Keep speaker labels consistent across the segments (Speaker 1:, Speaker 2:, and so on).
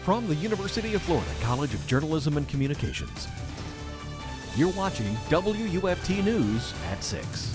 Speaker 1: from the University of Florida College of Journalism and Communications. You're watching WUFT News at 6.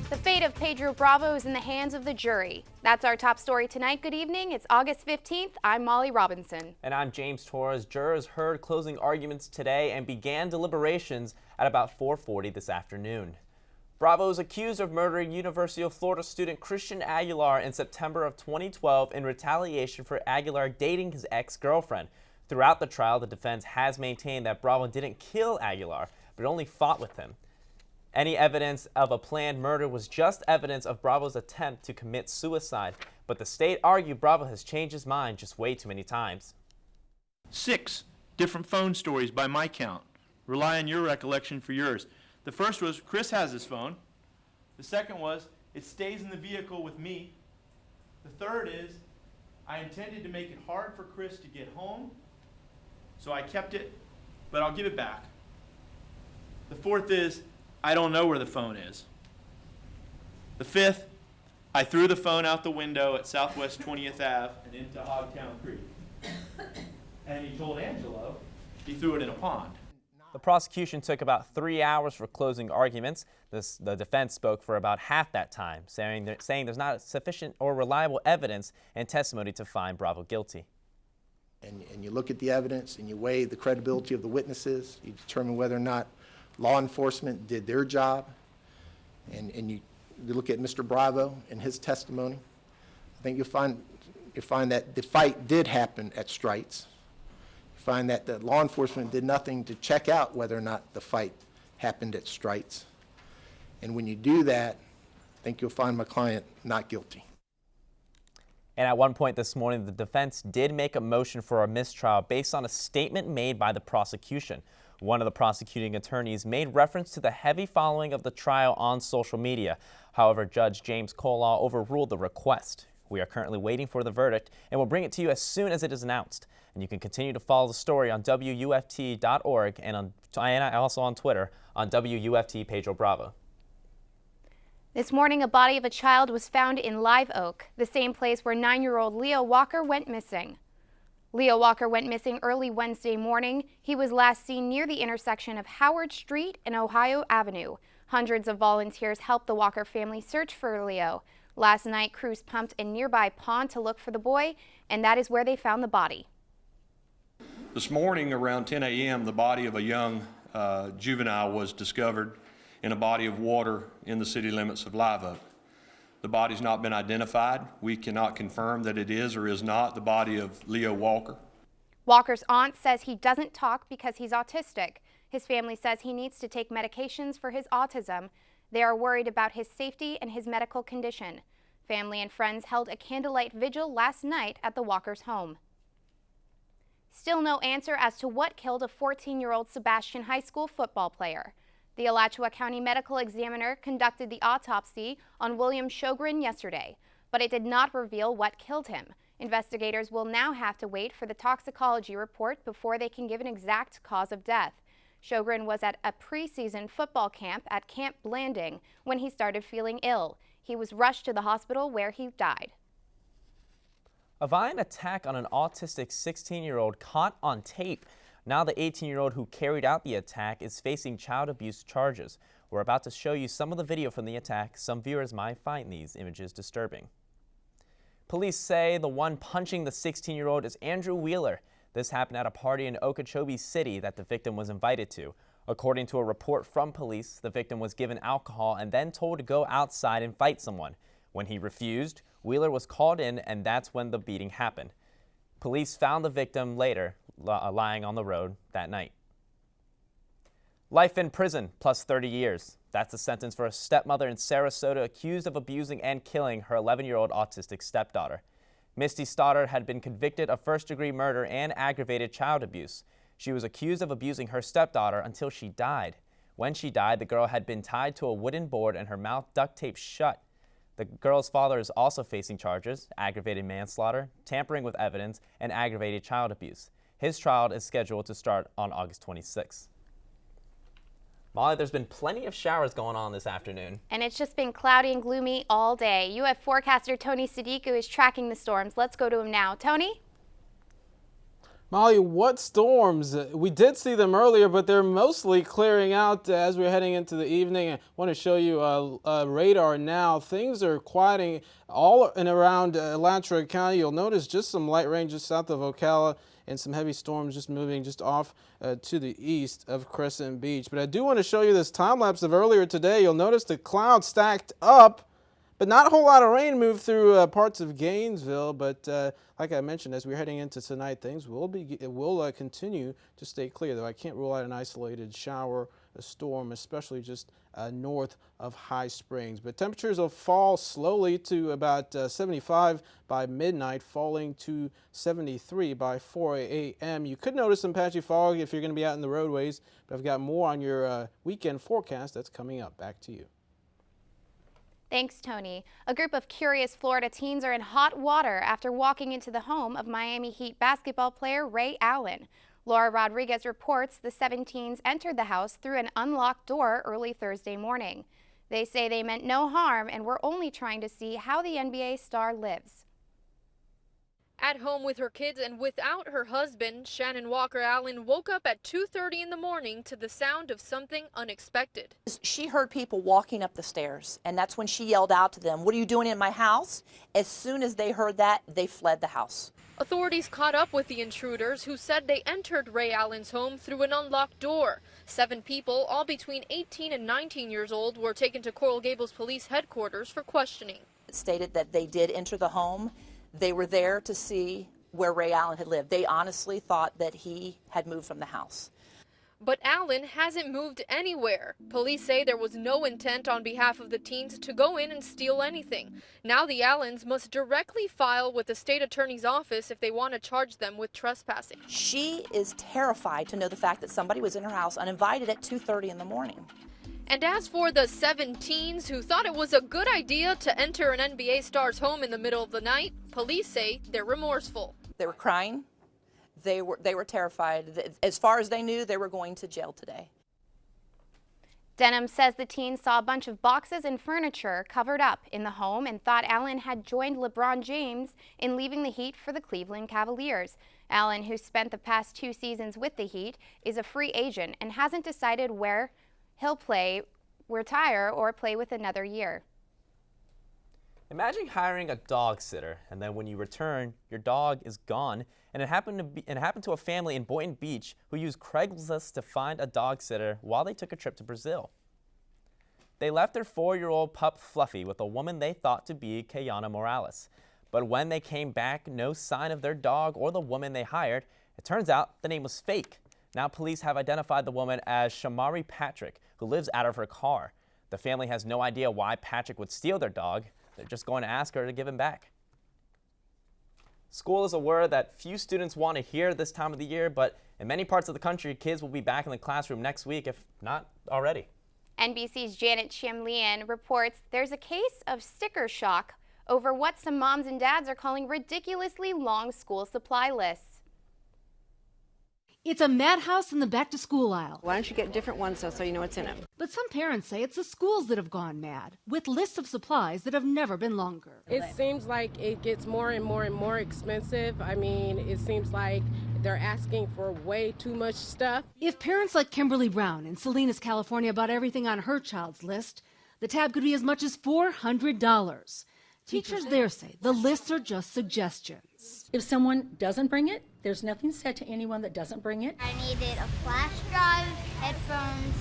Speaker 2: The fate of Pedro Bravo is in the hands of the jury. That's our top story tonight. Good evening. It's August 15th. I'm Molly Robinson.
Speaker 3: And I'm James Torres. Jurors heard closing arguments today and began deliberations at about 4:40 this afternoon. Bravo is accused of murdering University of Florida student Christian Aguilar in September of 2012 in retaliation for Aguilar dating his ex-girlfriend. Throughout the trial, the defense has maintained that Bravo didn't kill Aguilar, but only fought with him. Any evidence of a planned murder was just evidence of Bravo's attempt to commit suicide, but the state argued Bravo has changed his mind just way too many times.
Speaker 4: 6 different phone stories by my count. Rely on your recollection for yours. The first was, Chris has his phone. The second was, it stays in the vehicle with me. The third is, I intended to make it hard for Chris to get home, so I kept it, but I'll give it back. The fourth is, I don't know where the phone is. The fifth, I threw the phone out the window at Southwest 20th Ave and into Hogtown Creek. And he told Angelo he threw it in a pond.
Speaker 3: The prosecution took about 3 hours for closing arguments. The defense spoke for about half that time, saying there's not sufficient or reliable evidence and testimony to find Bravo guilty.
Speaker 5: And you look at the evidence and you weigh the credibility of the witnesses, you determine whether or not law enforcement did their job, and you look at Mr. Bravo and his testimony. I think you'll find that the fight did happen at Strites. You find that the law enforcement did nothing to check out whether or not the fight happened at Strites. And when you do that, I think you'll find my client not guilty.
Speaker 3: And at one point this morning, the defense did make a motion for a mistrial based on a statement made by the prosecution. One of the prosecuting attorneys made reference to the heavy following of the trial on social media. However, Judge James Colaw overruled the request. We are currently waiting for the verdict, and we'll bring it to you as soon as it is announced. And you can continue to follow the story on WUFT.org and also on Twitter on WUFT Pedro Bravo.
Speaker 2: This morning, a body of a child was found in Live Oak, the same place where 9-year-old Leo Walker went missing. Leo Walker went missing early Wednesday morning. He was last seen near the intersection of Howard Street and Ohio Avenue. Hundreds of volunteers helped the Walker family search for Leo. Last night, crews pumped a nearby pond to look for the boy, and that is where they found the body.
Speaker 6: This morning around 10 a.m., the body of a young juvenile was discovered in a body of water in the city limits of Live Oak. The body's not been identified. We cannot confirm that it is or is not the body of Leo Walker.
Speaker 2: Walker's aunt says he doesn't talk because he's autistic. His family says he needs to take medications for his autism. They are worried about his safety and his medical condition. Family and friends held a candlelight vigil last night at the Walker's home. Still no answer as to what killed a 14-year-old Sebastian High School football player. The Alachua County Medical Examiner conducted the autopsy on William Sjogren yesterday, but it did not reveal what killed him. Investigators will now have to wait for the toxicology report before they can give an exact cause of death. Sjogren was at a preseason football camp at Camp Blanding when he started feeling ill. He was rushed to the hospital where he died.
Speaker 3: A violent attack on an autistic 16-year-old caught on tape. Now the 18-year-old who carried out the attack is facing child abuse charges. We're about to show you some of the video from the attack. Some viewers might find these images disturbing. Police say the one punching the 16-year-old is Andrew Wheeler. This happened at a party in Okeechobee City that the victim was invited to. According to a report from police, the victim was given alcohol and then told to go outside and fight someone. When he refused, Wheeler was called in, and that's when the beating happened. Police found the victim later lying on the road that night. Life in prison plus 30 years. That's the sentence for a stepmother in Sarasota accused of abusing and killing her 11-year-old autistic stepdaughter. Misty Stoddard had been convicted of first-degree murder and aggravated child abuse. She was accused of abusing her stepdaughter until she died. When she died, the girl had been tied to a wooden board and her mouth duct taped shut. The girl's father is also facing charges: aggravated manslaughter, tampering with evidence, and aggravated child abuse. His trial is scheduled to start on August 26th. Molly, there's been plenty of showers going on this afternoon.
Speaker 2: And it's just been cloudy and gloomy all day. UF forecaster Tony Sadiku is tracking the storms. Let's go to him now. Tony?
Speaker 7: Molly, what storms? We did see them earlier, but they're mostly clearing out as we're heading into the evening. I want to show you radar now. Things are quieting all and around Alachua County. You'll notice just some light rain just south of Ocala and some heavy storms just moving just off to the east of Crescent Beach. But I do want to show you this time lapse of earlier today. You'll notice the clouds stacked up, but not a whole lot of rain moved through parts of Gainesville. But like I mentioned, as we're heading into tonight, things will continue to stay clear, though I can't rule out an isolated shower, a storm, especially just north of High Springs. But temperatures will fall slowly to about 75 by midnight, falling to 73 by 4 a.m. You could notice some patchy fog if you're going to be out in the roadways, but I've got more on your weekend forecast that's coming up. Back to you.
Speaker 2: Thanks, Tony. A group of curious Florida teens are in hot water after walking into the home of Miami Heat basketball player Ray Allen. Laura Rodriguez reports the 7 teens entered the house through an unlocked door early Thursday morning. They say they meant no harm and were only trying to see how the NBA star lives.
Speaker 8: At home with her kids and without her husband, Shannon Walker Allen woke up at 2:30 in the morning to the sound of something unexpected.
Speaker 9: She heard people walking up the stairs, and that's when she yelled out to them, "What are you doing in my house?" As soon as they heard that, they fled the house.
Speaker 8: Authorities caught up with the intruders, who said they entered Ray Allen's home through an unlocked door. 7 people, all between 18 and 19 years old, were taken to Coral Gables Police Headquarters for questioning.
Speaker 9: It stated that they did enter the home. They were there to see where Ray Allen had lived. They honestly thought that he had moved from the house.
Speaker 8: But Allen hasn't moved anywhere. Police say there was no intent on behalf of the teens to go in and steal anything. Now the Allens must directly file with the state attorney's office if they want to charge them with trespassing.
Speaker 9: She is terrified to know the fact that somebody was in her house uninvited at 2:30 in the morning.
Speaker 8: And as for the 7 teens who thought it was a good idea to enter an NBA star's home in the middle of the night, police say they're remorseful.
Speaker 9: They were crying. They were terrified. As far as they knew, they were going to jail today.
Speaker 2: Denham says the teens saw a bunch of boxes and furniture covered up in the home and thought Allen had joined LeBron James in leaving the Heat for the Cleveland Cavaliers. Allen, who spent the past 2 seasons with the Heat, is a free agent and hasn't decided where he'll play, retire, or play with another year.
Speaker 3: Imagine hiring a dog sitter, and then when you return, your dog is gone. And it happened to a family in Boynton Beach who used Craigslist to find a dog sitter while they took a trip to Brazil. They left their 4-year-old pup Fluffy with a woman they thought to be Kayana Morales. But when they came back, no sign of their dog or the woman they hired. It turns out the name was fake. Now police have identified the woman as Shamari Patrick, who lives out of her car. The family has no idea why Patrick would steal their dog. They're just going to ask her to give him back. School is a word that few students want to hear this time of the year, but in many parts of the country, kids will be back in the classroom next week, if not already.
Speaker 2: NBC's Janet Shamlian reports there's a case of sticker shock over what some moms and dads are calling ridiculously long school supply lists.
Speaker 10: It's a madhouse in the back-to-school aisle.
Speaker 11: Why don't you get different ones so you know what's in them?
Speaker 10: But some parents say it's the schools that have gone mad, with lists of supplies that have never been longer.
Speaker 12: It seems like it gets more and more and more expensive. I mean, it seems like they're asking for way too much stuff.
Speaker 10: If parents like Kimberly Brown in Salinas, California bought everything on her child's list, the tab could be as much as $400. Teachers there say the lists are just suggestions.
Speaker 13: If someone doesn't bring it, there's nothing said to anyone that doesn't bring it.
Speaker 14: I needed a flash drive, headphones,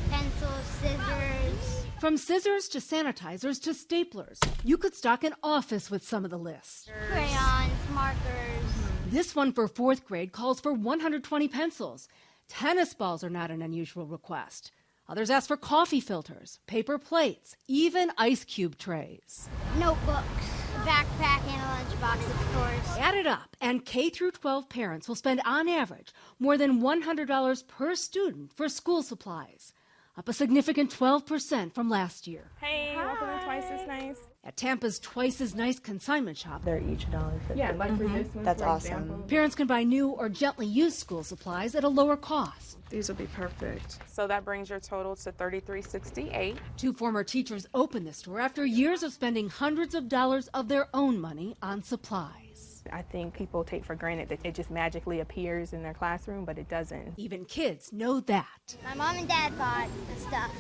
Speaker 14: pencils, scissors.
Speaker 10: From scissors to sanitizers to staplers, you could stock an office with some of the lists.
Speaker 14: Crayons, markers.
Speaker 10: This one for 4th grade calls for 120 pencils. Tennis balls are not an unusual request. Others ask for coffee filters, paper plates, even ice cube trays.
Speaker 14: Notebooks, backpack, and a lunchbox, of course.
Speaker 10: Add it up, and K through 12 parents will spend on average more than $100 per student for school supplies, up a significant 12% from last year.
Speaker 15: Hey, welcome to Twice as Nice.
Speaker 10: At Tampa's Twice as Nice consignment shop,
Speaker 15: they're each $1.50. Yeah, like for this one,
Speaker 9: That's
Speaker 15: for
Speaker 9: awesome.
Speaker 15: example.
Speaker 10: Parents can buy new or gently used school supplies at a lower cost.
Speaker 15: These will be perfect. So that brings your total to $33.68.
Speaker 10: 2 former teachers opened the store after years of spending hundreds of dollars of their own money on supplies.
Speaker 15: I think people take for granted that it just magically appears in their classroom, but it doesn't.
Speaker 10: Even kids know that.
Speaker 14: My mom and dad bought the stuff.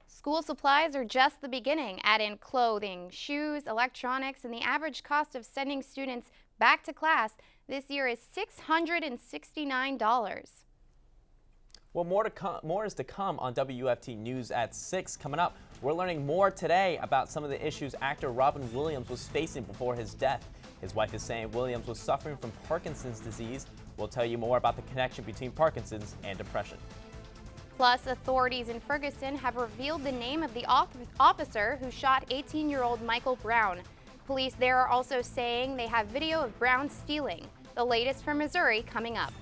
Speaker 2: School supplies are just the beginning. Add in clothing, shoes, electronics, and the average cost of sending students back to class this year is $669.
Speaker 3: Well, more is to come on WFT News at 6. Coming up, we're learning more today about some of the issues actor Robin Williams was facing before his death. His wife is saying Williams was suffering from Parkinson's disease. We'll tell you more about the connection between Parkinson's and depression.
Speaker 2: Plus, authorities in Ferguson have revealed the name of the officer who shot 18-year-old Michael Brown. Police there are also saying they have video of Brown stealing. The latest from Missouri coming up.